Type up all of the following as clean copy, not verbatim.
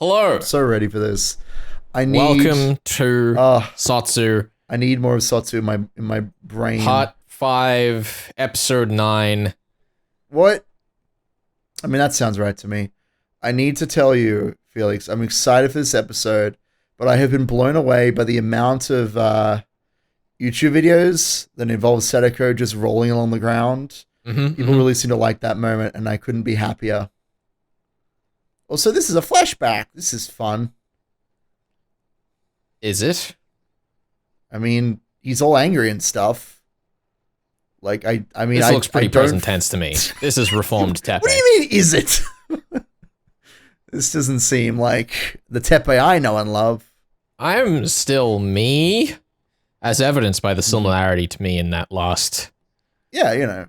Hello. I'm so ready for this. Welcome to SOTSU. I need more of SOTSU in my brain. Part 5, Episode 9. What? I mean, that sounds right to me. I need to tell you, Felix, I'm excited for this episode, but I have been blown away by the amount of YouTube videos that involve Sadako just rolling along the ground. People really seem to like that moment, and I couldn't be happier. Also, this is a flashback. This is fun. Is it? I mean, he's all angry and stuff. Like, I mean, this looks pretty present tense to me. This is reformed Tepe. What do you mean, is it? This doesn't seem like the Tepe I know and love. I'm still me, as evidenced by the similarity to me in that last... Yeah, you know.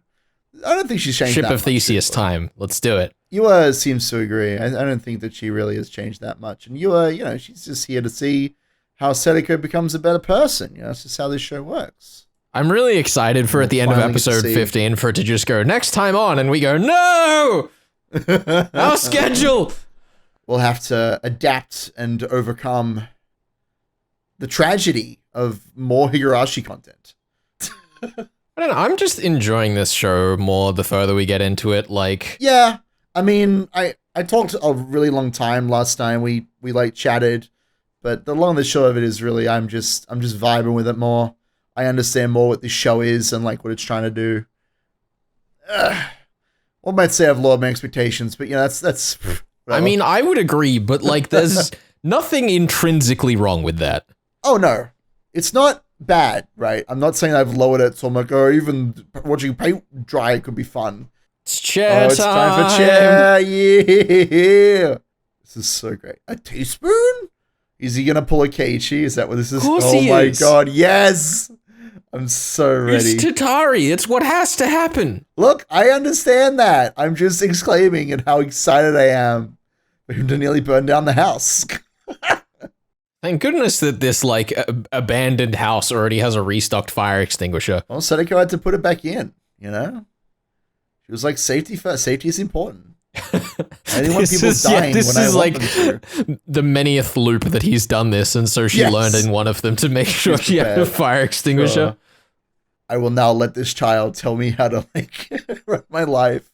I don't think she's changed Ship that of much, Theseus truthfully. time. Let's do it. Yua seems to agree. I don't think that she really has changed that much. And Yua, you know, she's just here to see how Sadako becomes a better person. You know, that's just how this show works. I'm really excited for at the end of episode 15 for it to just go, next time on, and we go, no! Our schedule! We'll have to adapt and overcome the tragedy of more Higurashi content. I don't know, I'm just enjoying this show more the further we get into it, like... Yeah, I mean, I talked a really long time last time we like chatted, but the long and the short of it is really I'm just vibing with it more. I understand more what this show is and like what it's trying to do. One might say I've lowered my expectations, but you know, that's whatever. I mean, I would agree, but like there's nothing intrinsically wrong with that. Oh no. It's not bad, right? I'm not saying I've lowered it, so I'm like, oh, even watching paint dry could be fun. It's chair it's time for chair, yeah. This is so great. A teaspoon? Is he gonna pull a Keiichi? Is that what this is? Of course oh he my is. God, yes! I'm so ready. It's Tatari. It's what has to happen. Look, I understand that. I'm just exclaiming at how excited I am for him to nearly burn down the house. Thank goodness that this, like, abandoned house already has a restocked fire extinguisher. Well, Sadako had to put it back in, you know? She was like, safety first. Safety is important. I didn't want people dying this when I is want like them to. the manyth loop that he's done this, and so she learned in one of them to make sure she had a fire extinguisher. I will now let this child tell me how to, like, run my life.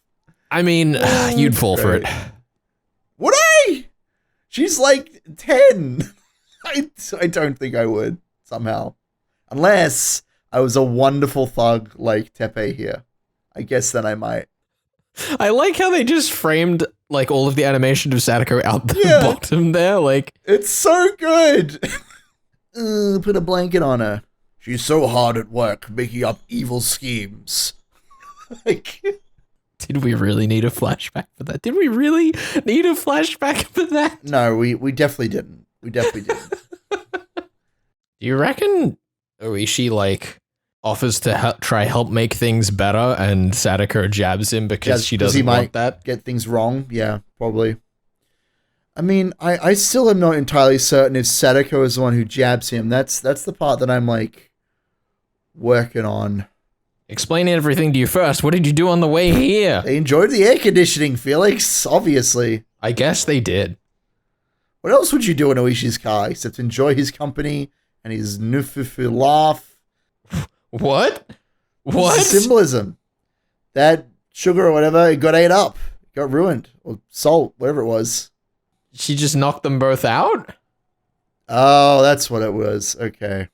I mean, you'd fall for it. Would I? She's like 10. I don't think I would, somehow. Unless I was a wonderful thug like Tepe here. I guess then I might. I like how they just framed, like, all of the animation of Sadako out the bottom there, like... It's so good! Put a blanket on her. She's so hard at work, making up evil schemes. Like... Did we really need a flashback for that? Did we really need a flashback for that? No, we definitely didn't. We definitely didn't. Do you reckon Oishi, like, offers to try help make things better and Sadako jabs him because she doesn't want that? Get things wrong? Yeah, probably. I mean, I still am not entirely certain if Sadako is the one who jabs him. That's the part that I'm, like, working on. Explain everything to you first. What did you do on the way here? They enjoyed the air conditioning, Felix, obviously. I guess they did. What else would you do in Oishi's car except enjoy his company and his nufufu laugh? What? What? Symbolism. That sugar or whatever, it got ate up. It got ruined. Or salt, whatever it was. She just knocked them both out? Oh, that's what it was. Okay.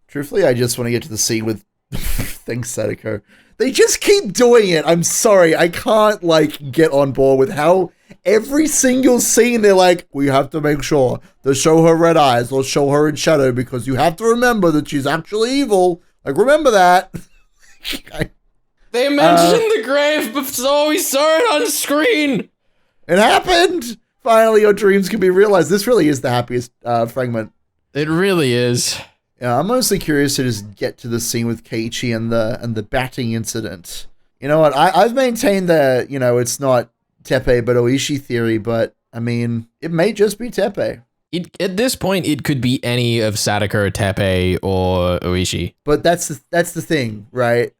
Truthfully, I just want to get to the scene with... Thanks, Sadako. They just keep doing it. I'm sorry. I can't, like, get on board with how every single scene they're like, we have to make sure to show her red eyes or show her in shadow because you have to remember that she's actually evil. Like, remember that. They mentioned the grave, but so we saw it on screen. It happened. Finally, your dreams can be realized. This really is the happiest fragment. It really is. Yeah, I'm mostly curious to just get to the scene with Keiichi and the batting incident. You know what? I've maintained that, you know, it's not Tepe but Oishi theory, but I mean, it may just be Tepe. At this point, it could be any of Sadako, Tepe, or Oishi. But that's the thing, right?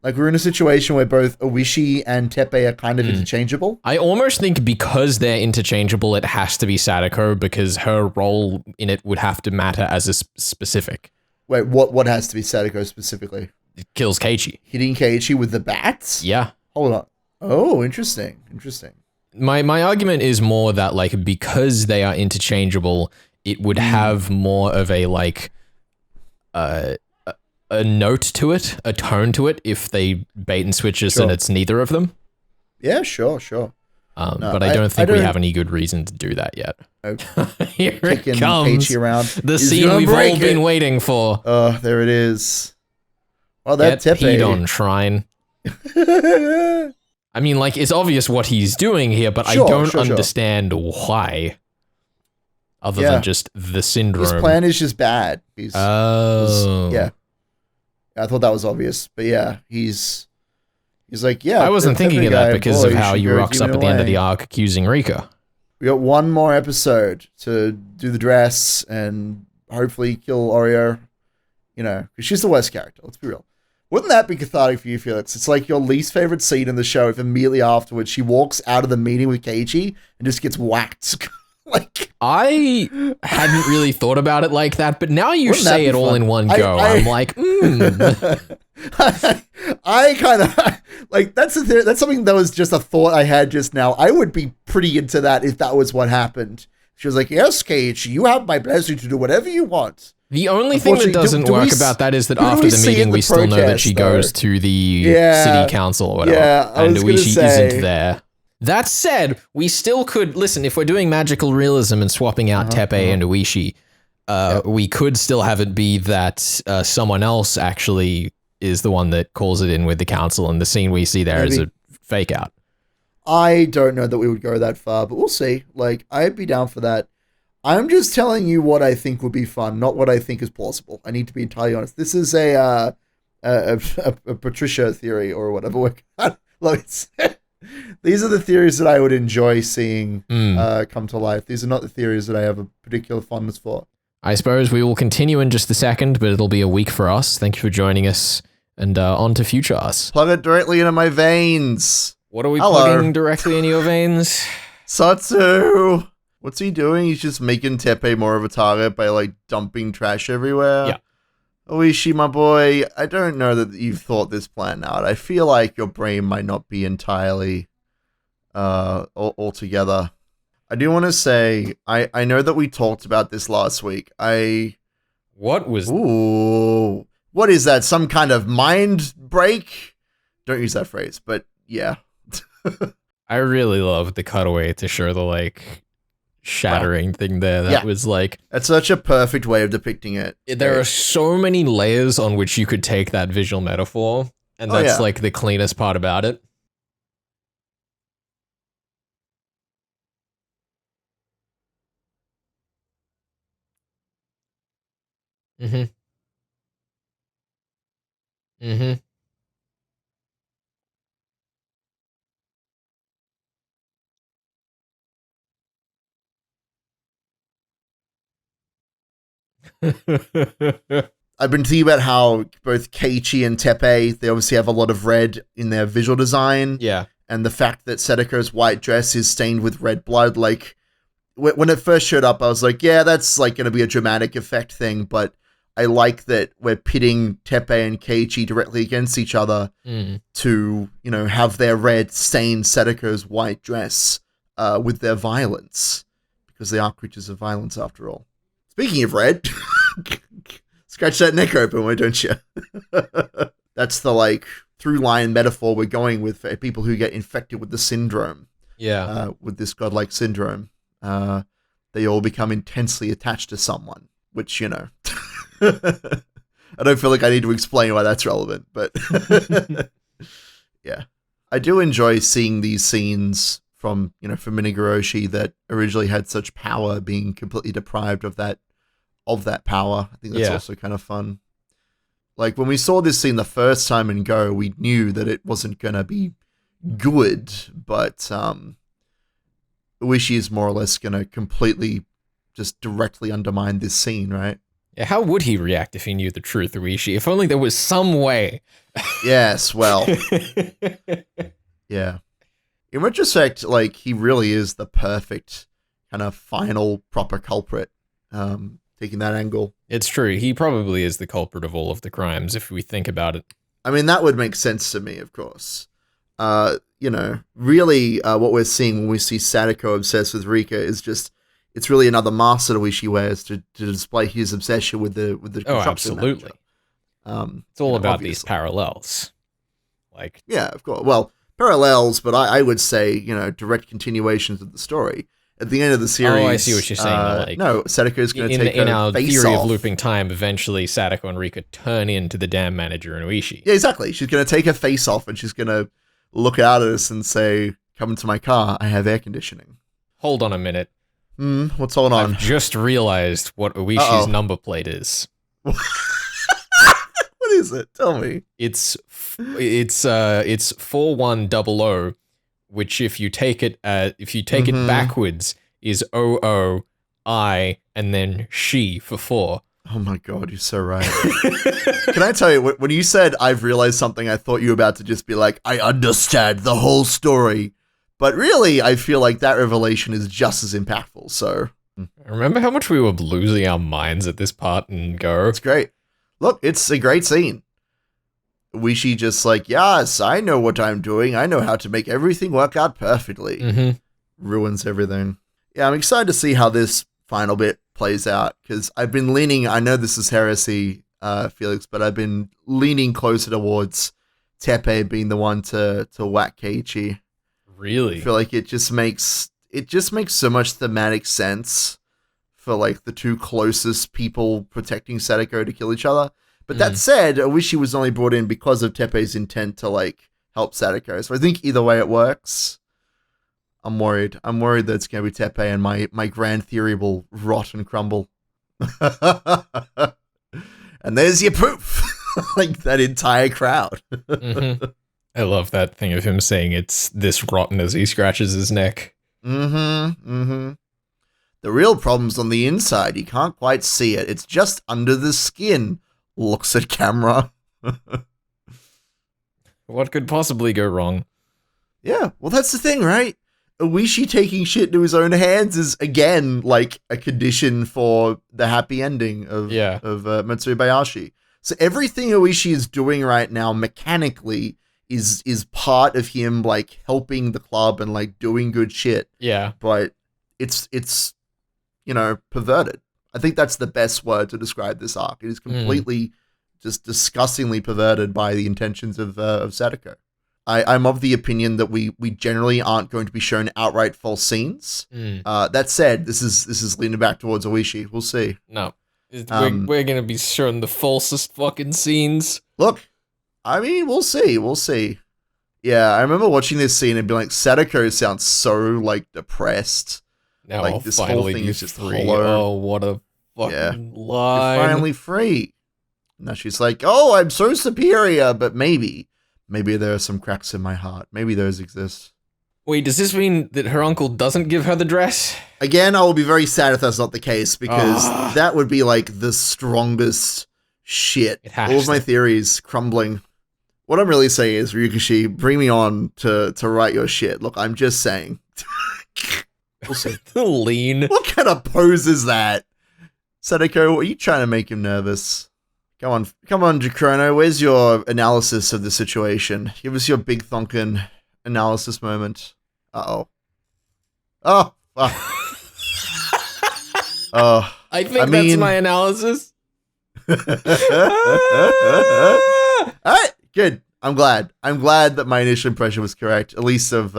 Like, we're in a situation where both Oishi and Teppei are kind of interchangeable. I almost think because they're interchangeable, it has to be Sadako because her role in it would have to matter as a specific. Wait, what has to be Sadako specifically? It kills Keiichi. Hitting Keiichi with the bats? Yeah. Hold on. Oh, interesting. My argument is more that, like, because they are interchangeable, it would have more of a, like, a note to it, a tone to it, if they bait and switches and it's neither of them. Yeah, sure. But I don't think we have any good reason to do that yet. Here it comes. Around. The scene we've all been waiting for. Oh, there it is. Oh, that Teppei. Peed on, Shrine. I mean, like, it's obvious what he's doing here, but I don't understand why. Other than just the syndrome. His plan is just bad. Yeah. I thought that was obvious. But yeah, he's like, yeah. I wasn't thinking of that because of how you rocks up at the end of the arc accusing Rika. We got one more episode to do the dress and hopefully kill Oreo. You know, because she's the worst character. Let's be real. Wouldn't that be cathartic for you, Felix? It's like your least favorite scene in the show if immediately afterwards she walks out of the meeting with Keiichi and just gets whacked. Like, I hadn't really thought about it like that, but now you say it all in one go. I'm like, I kind of like that's something that was just a thought I had just now. I would be pretty into that if that was what happened. She was like, "Yes, Keiichi, you have my blessing to do whatever you want." The only thing that doesn't work about that is that after the meeting, we still know that she goes to the city council or whatever, and Oishi isn't there. That said, we still could, listen, if we're doing magical realism and swapping out Teppei and Oishi, we could still have it be that someone else actually is the one that calls it in with the council, and the scene we see there is a fake out. I don't know that we would go that far, but we'll see. Like, I'd be down for that. I'm just telling you what I think would be fun, not what I think is plausible. I need to be entirely honest. This is a Patricia theory or whatever. These are the theories that I would enjoy seeing come to life. These are not the theories that I have a particular fondness for. I suppose we will continue in just a second, but it'll be a week for us. Thank you for joining us, and on to future us. Plug it directly into my veins. What are we plugging directly into your veins? SOTSU! What's he doing? He's just making Teppei more of a target by, like, dumping trash everywhere. Yeah. Oishi, my boy, I don't know that you've thought this plan out. I feel like your brain might not be entirely all together. I do want to say, I know that we talked about this last week. What was... Ooh. What is that? Some kind of mind break? Don't use that phrase, but yeah. I really love the cutaway to show the, like, shattering thing there. That was like... It's such a perfect way of depicting it. There are so many layers on which you could take that visual metaphor, and that's like the cleanest part about it. I've been thinking about how both Keiichi and Teppei, they obviously have a lot of red in their visual design. Yeah. And the fact that Sadako's white dress is stained with red blood, like, when it first showed up, I was like, yeah, that's, like, going to be a dramatic effect thing, but I like that we're pitting Teppei and Keiichi directly against each other to, you know, have their red stain Sadako's white dress with their violence, because they are creatures of violence after all. Speaking of red, scratch that neck open, why don't you? That's the, like, through line metaphor we're going with for people who get infected with the syndrome. Yeah. With this godlike syndrome. They all become intensely attached to someone, which, you know, I don't feel like I need to explain why that's relevant, but yeah. I do enjoy seeing these scenes from Higurashi that originally had such power being completely deprived of that power. I think that's also kind of fun. Like, when we saw this scene the first time in Go, we knew that it wasn't going to be good, but Uishi is more or less going to completely just directly undermine this scene, right? Yeah, how would he react if he knew the truth, Uishi? If only there was some way. Yes, well. Yeah. In retrospect, like, he really is the perfect kind of final proper culprit, taking that angle. It's true. He probably is the culprit of all of the crimes, if we think about it. I mean, that would make sense to me, of course. Really, what we're seeing when we see Sadako obsessed with Rika is just, it's really another mask that Uishi wears to display his obsession with the absolutely. It's all about these parallels. Like, yeah, of course. Well, parallels, but I would say, direct continuations of the story. At the end of the series... Oh, I see what you're saying. No, Sadako's going to take in our face theory off. of looping time, eventually Sadako and Rika turn into the dam manager and Uishi. Yeah, exactly. She's going to take her face off and she's going to look out at us and say, come into my car, I have air conditioning. Hold on a minute. What's going on? I've just realized what Uishi's number plate is. What is it? Tell me. It's 4100, which if you take it backwards is 00I and then she for 4. Oh my god, you're so right. Can I tell you, when you said I've realized something, I thought you were about to just be like, I understand the whole story. But really, I feel like that revelation is just as impactful, so... Remember how much we were losing our minds at this part and go? It's great. Look, it's a great scene. Uishi just like, yes, I know what I'm doing. I know how to make everything work out perfectly. Mm-hmm. Ruins everything. Yeah, I'm excited to see how this final bit plays out, because I've been leaning, I know this is heresy, Felix, but I've been leaning closer towards Teppei being the one to whack Keiichi. Really? I feel like it just makes so much thematic sense for like the two closest people protecting Sadako to kill each other. But that said, I wish he was only brought in because of Teppei's intent to like help Sadako. So I think either way it works. I'm worried. I'm worried that it's going to be Teppei and my grand theory will rot and crumble. And there's your proof. Like that entire crowd. Mm-hmm. I love that thing of him saying it's this rotten as he scratches his neck. Mm-hmm. Mm-hmm. The real problem's on the inside. You can't quite see it. It's just under the skin. Looks at camera. What could possibly go wrong? Yeah, well, that's the thing, right? Uishi taking shit into his own hands is, again, like a condition for the happy ending of Matsubayashi. So everything Uishi is doing right now mechanically is part of him, like, helping the club and, like, doing good shit. Yeah. But it's perverted. I think that's the best word to describe this arc. It is completely just disgustingly perverted by the intentions of Sadako. I'm of the opinion that we generally aren't going to be shown outright false scenes. That said, this is leaning back towards Uishi. We'll see. No. We're going to be shown the falsest fucking scenes. Look, I mean, we'll see. We'll see. Yeah, I remember watching this scene and being like, Sadako sounds so, like, depressed. Now like, I'll this finally whole thing be is just free. hollow. Oh, what a fucking lie. You're finally free. Now she's like, oh, I'm so superior, but maybe there are some cracks in my heart. Maybe those exist. Wait, does this mean that her uncle doesn't give her the dress? Again, I will be very sad if that's not the case, because that would be like the strongest shit. All of my theories crumbling. What I'm really saying is, Ryukishi, bring me on to write your shit. Look, I'm just saying. We'll see. Lean. What kind of pose is that? Sadako, are you trying to make him nervous? Come on, Jacrono. Where's your analysis of the situation? Give us your big thonkin analysis moment. Oh, fuck. Oh, I think that's my analysis. All right, good. I'm glad that my initial impression was correct. At least of,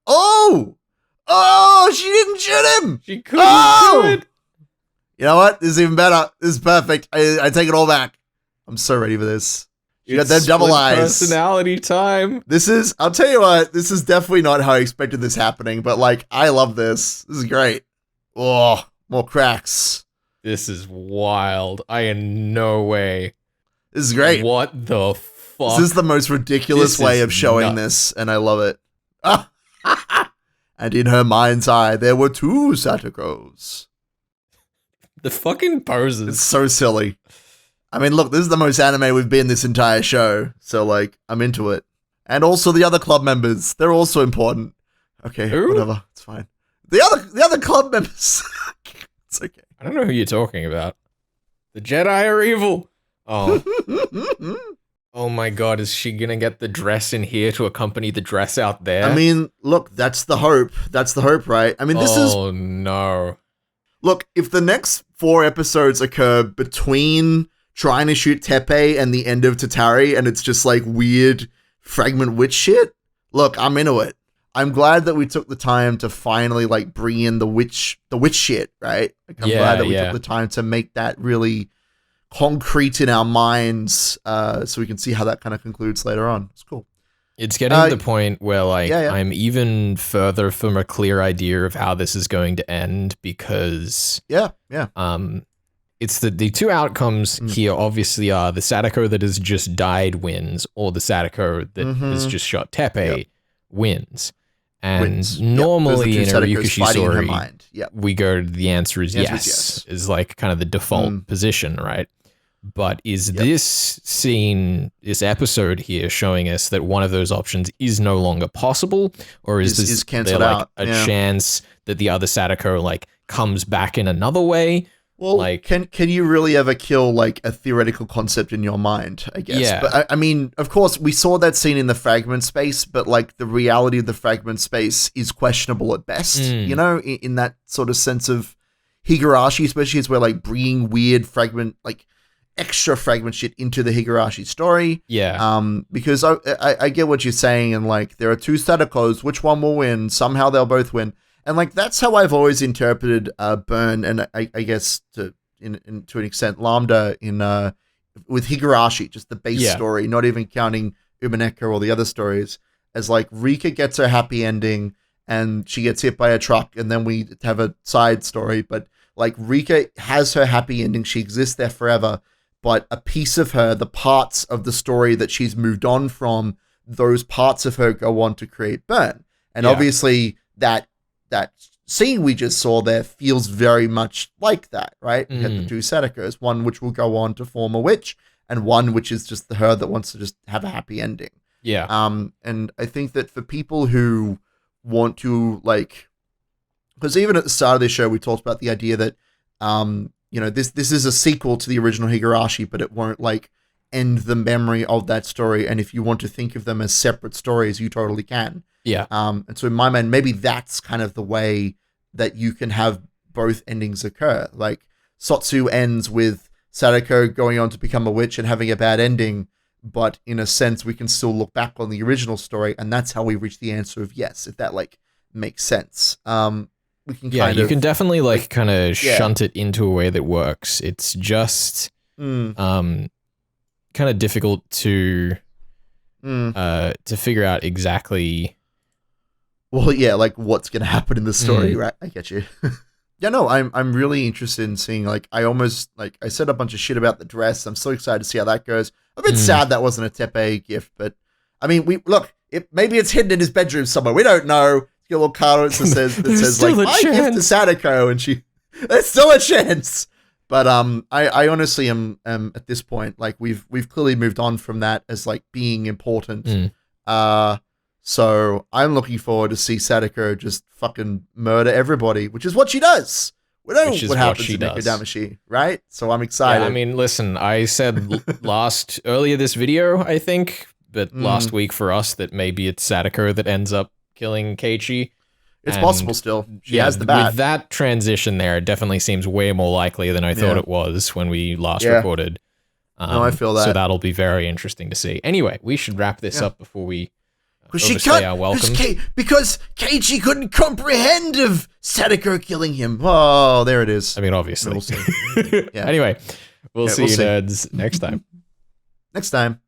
Oh, she didn't shoot him. She couldn't do it. You know what? This is even better. This is perfect. I take it all back. I'm so ready for this. You got them double eyes. Personality time. I'll tell you what, this is definitely not how I expected this happening, but like, I love this. This is great. Oh, more cracks. This is wild. I in no way. This is great. What the fuck? This is the most ridiculous way of showing this, and I love it. And in her mind's eye, there were two Satakos. The fucking poses. It's so silly. I mean, look, this is the most anime we've been this entire show, so, like, I'm into it. And also the other club members, they're also important. Okay, whatever, it's fine. The other club members, it's okay. I don't know who you're talking about. The Jedi are evil. Oh. Oh my god, is she gonna get the dress in here to accompany the dress out there? I mean, look, that's the hope. That's the hope, right? I mean, this is... Oh no. Look, if the next 4 episodes occur between trying to shoot Tepe and the end of Tatari, and it's just like weird fragment witch shit, look, I'm into it. I'm glad that we took the time to finally like bring in the witch shit, right? Like, I'm glad that we took the time to make that really concrete in our minds, so we can see how that kind of concludes later on. It's cool. It's getting to the point where like I'm even further from a clear idea of how this is going to end, because it's the two outcomes here obviously are the Sadako that has just died wins, or the Sadako that has just shot Tepe wins. And normally in a Ryukushi story, we go, the answer is yes, is like kind of the default position, right? But is this scene, this episode here, showing us that one of those options is no longer possible, or is there like a chance that the other Sadako like comes back in another way? Well, like, can you really ever kill like a theoretical concept in your mind, I guess? Yeah. But I mean, of course, we saw that scene in the fragment space, but like the reality of the fragment space is questionable at best, you know, in that sort of sense of Higurashi, especially as we're like bringing weird fragment, like extra fragment shit into the Higurashi story. Yeah. Because I get what you're saying, and like there are 2 Sadakos, which one will win? Somehow they'll both win. And like that's how I've always interpreted Burn, and I guess to an extent Lambda in with Higurashi, just the base story, not even counting Umaneka or the other stories, as like Rika gets her happy ending and she gets hit by a truck, and then we have a side story, but like Rika has her happy ending, she exists there forever, but a piece of her, the parts of the story that she's moved on from, those parts of her go on to create Burn. And obviously that scene we just saw there feels very much like that, right? We had the 2 Sadakos, one which will go on to form a witch, and one which is just her that wants to just have a happy ending. Yeah. And I think that for people who want to like, because even at the start of this show, we talked about the idea that, you know, this is a sequel to the original Higurashi, but it won't like end the memory of that story. And if you want to think of them as separate stories, you totally can. Yeah. And so in my mind, maybe that's kind of the way that you can have both endings occur. Like SOTSU ends with Sadako going on to become a witch and having a bad ending, but in a sense, we can still look back on the original story, and that's how we reach the answer of yes, if that like makes sense. We can you can definitely like kind of shunt it into a way that works. It's just kind of difficult to figure out exactly. Well, yeah, like what's gonna happen in the story, right? I get you. Yeah, no, I'm really interested in seeing, like, I said a bunch of shit about the dress. I'm so excited to see how that goes. I'm a bit sad that wasn't a Tepe gift, but I mean, maybe it's hidden in his bedroom somewhere. We don't know. Get a little card that says like, I gift to Sadako, and there's still a chance. But I honestly am at this point, like we've clearly moved on from that as like being important. So I'm looking forward to see Sadako just fucking murder everybody, which is what she does. We know what happens in Nikodamashi, right? So I'm excited. Yeah, I mean, listen, I said earlier this video, I think, but last week for us that maybe it's Sadako that ends up killing Keiichi. It's possible still. She has the bat. With that transition there, it definitely seems way more likely than I thought it was when we last recorded. No, I feel that. So that'll be very interesting to see. Anyway, we should wrap this up before we our welcome. Because Keiichi couldn't comprehend of Sadako killing him. Oh, there it is. I mean, obviously. We'll see. Anyway, we'll see you nerds next time. Next time.